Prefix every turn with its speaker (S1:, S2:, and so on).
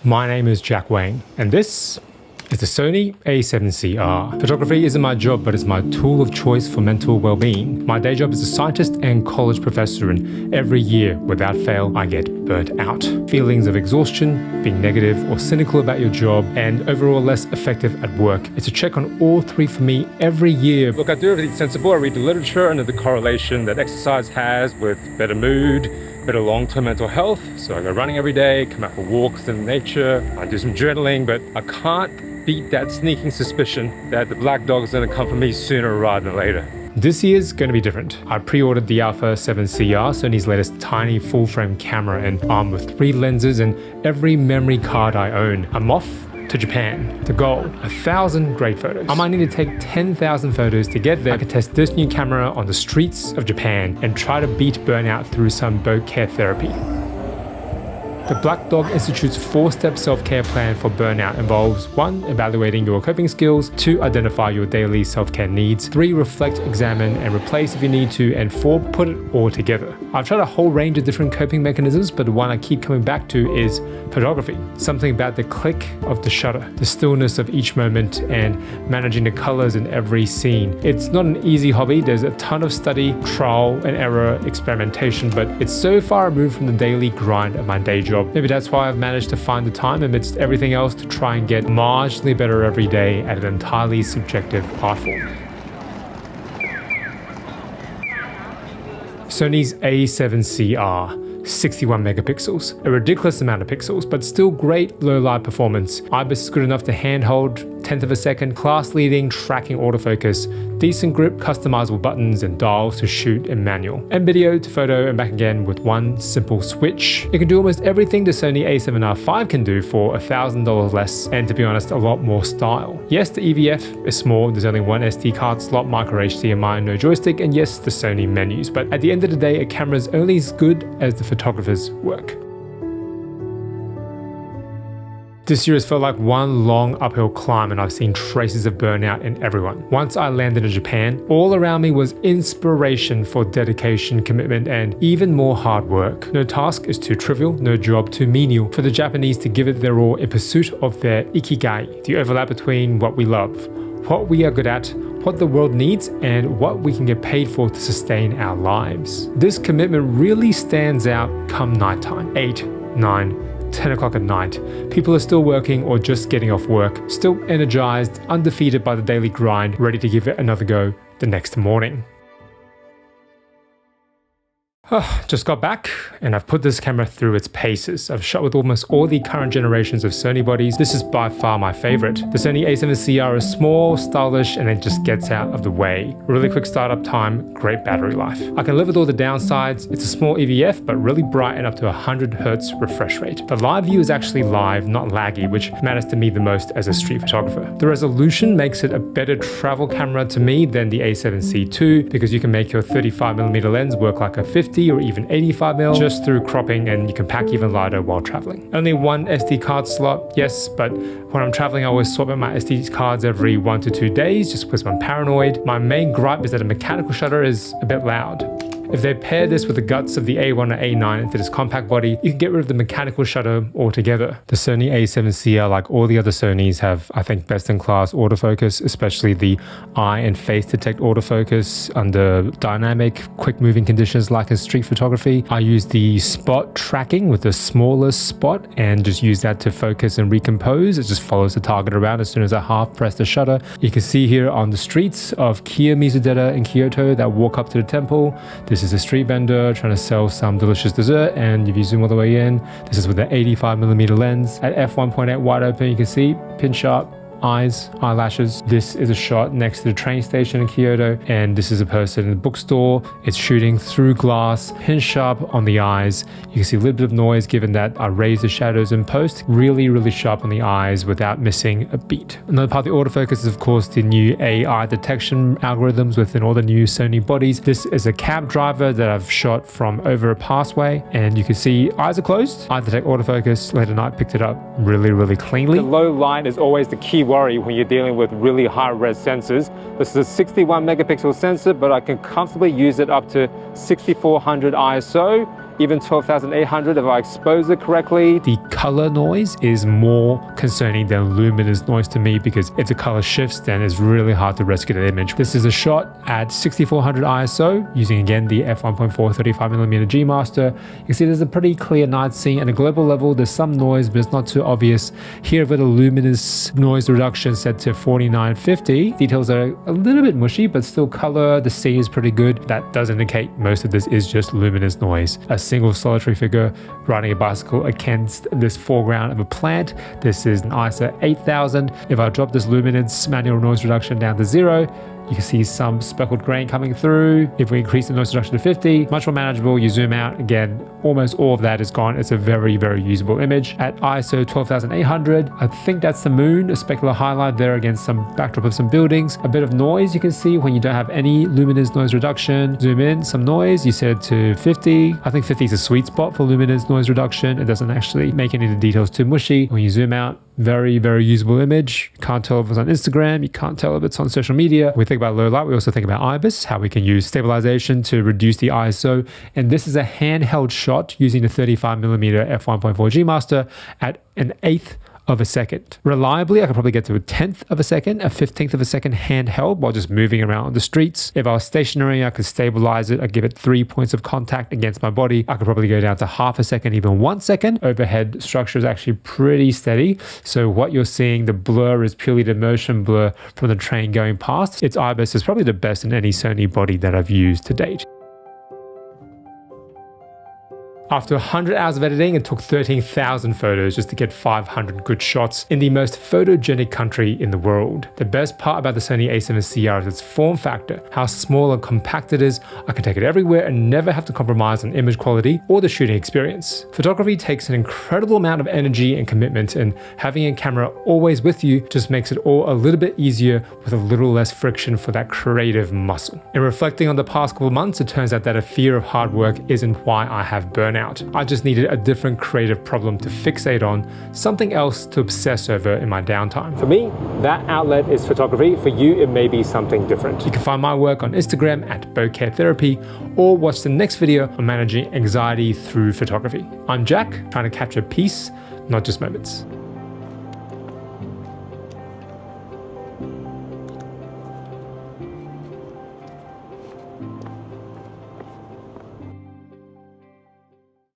S1: My name is Jack Wang, and this is the Sony A7CR. Photography isn't my job, but it's my tool of choice for mental well-being. My day job is a scientist and college professor, and every year, without fail, I get burnt out. Feelings of exhaustion, being negative or cynical about your job, and overall less effective at work. It's a check on all three for me every year. Look, I do everything sensible. I read the literature and the correlation that exercise has with better mood, better long-term mental health. So I go running every day, come out for walks in nature, I do some journaling, but I can't beat that sneaking suspicion that the black dog is going to come for me sooner rather than later. This year's going to be different. I pre-ordered the A7CR, Sony's latest tiny full-frame camera, and armed with 3 lenses and every memory card I own. I'm off to Japan. The goal, 1,000 great photos. I might need to take 10,000 photos to get there. I can test this new camera on the streets of Japan and try to beat burnout through some Bokeh therapy. The Black Dog Institute's 4-step self-care plan for burnout involves 1. Evaluating your coping skills, 2. Identify your daily self-care needs, 3. Reflect, examine, and replace if you need to, and 4. Put it all together. I've tried a whole range of different coping mechanisms, but the one I keep coming back to is photography. Something about the click of the shutter, the stillness of each moment, and managing the colors in every scene. It's not an easy hobby. There's a ton of study, trial and error, experimentation, but it's so far removed from the daily grind of my day job. Maybe that's why I've managed to find the time amidst everything else to try and get marginally better every day at an entirely subjective art form. Sony's A7CR. 61 megapixels, a ridiculous amount of pixels, but still great low light performance. IBIS is good enough to handhold, 1/10 of a second, class leading tracking autofocus, decent grip, customizable buttons and dials to shoot in manual, and video to photo and back again with one simple switch. It can do almost everything the Sony A7R5 can do for $1,000 less, and to be honest, a lot more style. Yes, the EVF is small, there's only one SD card slot, micro HDMI, no joystick, and yes, the Sony menus, but at the end of the day, a camera is only as good as the photographer's work. This year has felt like one long uphill climb, and I've seen traces of burnout in everyone. Once I landed in Japan, all around me was inspiration for dedication, commitment, and even more hard work. No task is too trivial, no job too menial for the Japanese to give it their all in pursuit of their ikigai, the overlap between what we love, what we are good at, what the world needs, and what we can get paid for to sustain our lives. This commitment really stands out come nighttime. 8, 9, 10 o'clock at night. People are still working or just getting off work, still energized, undefeated by the daily grind, ready to give it another go the next morning. Just got back and I've put this camera through its paces. I've shot with almost all the current generations of Sony bodies. This is by far my favorite. The Sony A7CR is small, stylish, and it just gets out of the way. Really quick startup time, great battery life. I can live with all the downsides. It's a small EVF, but really bright and up to 100 Hz refresh rate. The live view is actually live, not laggy, which matters to me the most as a street photographer. The resolution makes it a better travel camera to me than the A7C II, because you can make your 35mm lens work like a 50 or even 85mm just through cropping, and you can pack even lighter while traveling. Only one SD card slot, yes, but when I'm traveling I always swap out my SD cards every 1 to 2 days just because I'm paranoid. My main gripe is that a mechanical shutter is a bit loud. If they pair this with the guts of the A1 or A9 into this compact body, you can get rid of the mechanical shutter altogether. The Sony A7CR, like all the other Sonys, have, I think, best-in-class autofocus, especially the eye and face detect autofocus under dynamic, quick-moving conditions like in street photography. I use the spot tracking with the smallest spot and just use that to focus and recompose. It just follows the target around as soon as I half press the shutter. You can see here on the streets of Kiyomizu-dera in Kyoto that walk up to the temple. This is a street vendor trying to sell some delicious dessert, and if you zoom all the way in, this is with an 85mm lens. At f1.8 wide open, you can see pin sharp eyes, eyelashes. This is a shot next to the train station in Kyoto, and this is a person in the bookstore. It's shooting through glass, pin sharp on the eyes. You can see a little bit of noise given that I raised the shadows in post. Really, really sharp on the eyes without missing a beat. Another part of the autofocus is of course the new AI detection algorithms within all the new Sony bodies. This is a cab driver that I've shot from over a passway, and you can see eyes are closed. I detect autofocus. Late at night picked it up really, really cleanly. The low light is always the key worry when you're dealing with really high-res sensors. This is a 61 megapixel sensor, but I can comfortably use it up to 6400 ISO even 12,800 if I expose it correctly. The color noise is more concerning than luminous noise to me, because if the color shifts, then it's really hard to rescue that image. This is a shot at 6400 ISO using again the f1.4 35mm G Master. You can see there's a pretty clear night scene. At a global level, there's some noise, but it's not too obvious. Here with a luminous noise reduction set to 4950, details are a little bit mushy, but still color. The scene is pretty good. That does indicate most of this is just luminous noise. A single solitary figure riding a bicycle against this foreground of a plant. This is an ISO 8000. If I drop this luminance manual noise reduction down to 0, you can see some speckled grain coming through. If we increase the noise reduction to 50, much more manageable. You zoom out, again, almost all of that is gone. It's a very, very usable image. At ISO 12800, I think that's the moon, a specular highlight there against some backdrop of some buildings. A bit of noise you can see when you don't have any luminous noise reduction. Zoom in, some noise, you set it to 50. I think 50 is a sweet spot for luminous noise reduction. It doesn't actually make any of the details too mushy. When you zoom out, very, very usable image. You can't tell if it's on Instagram. You can't tell if it's on social media. When we think about low light, we also think about IBIS, how we can use stabilization to reduce the ISO. And this is a handheld shot using the 35mm f1.4 G Master at an 1/8 of a second. Reliably, I could probably get to a 1/10 of a second, a 15th of a second handheld while just moving around on the streets. If I was stationary, I could stabilize it. I'd give it 3 points of contact against my body. I could probably go down to half a second, even 1 second. Overhead structure is actually pretty steady. So what you're seeing, the blur is purely the motion blur from the train going past. Its IBIS is probably the best in any Sony body that I've used to date. After 100 hours of editing, it took 13,000 photos just to get 500 good shots in the most photogenic country in the world. The best part about the Sony A7CR is its form factor, how small and compact it is. I can take it everywhere and never have to compromise on image quality or the shooting experience. Photography takes an incredible amount of energy and commitment, and having a camera always with you just makes it all a little bit easier with a little less friction for that creative muscle. In reflecting on the past couple of months, it turns out that a fear of hard work isn't why I have burnout. I just needed a different creative problem to fixate on, something else to obsess over in my downtime. For me, that outlet is photography. For you, it may be something different. You can find my work on Instagram at Bokeh Therapy, or watch the next video on managing anxiety through photography. I'm Jack, trying to capture peace, not just moments.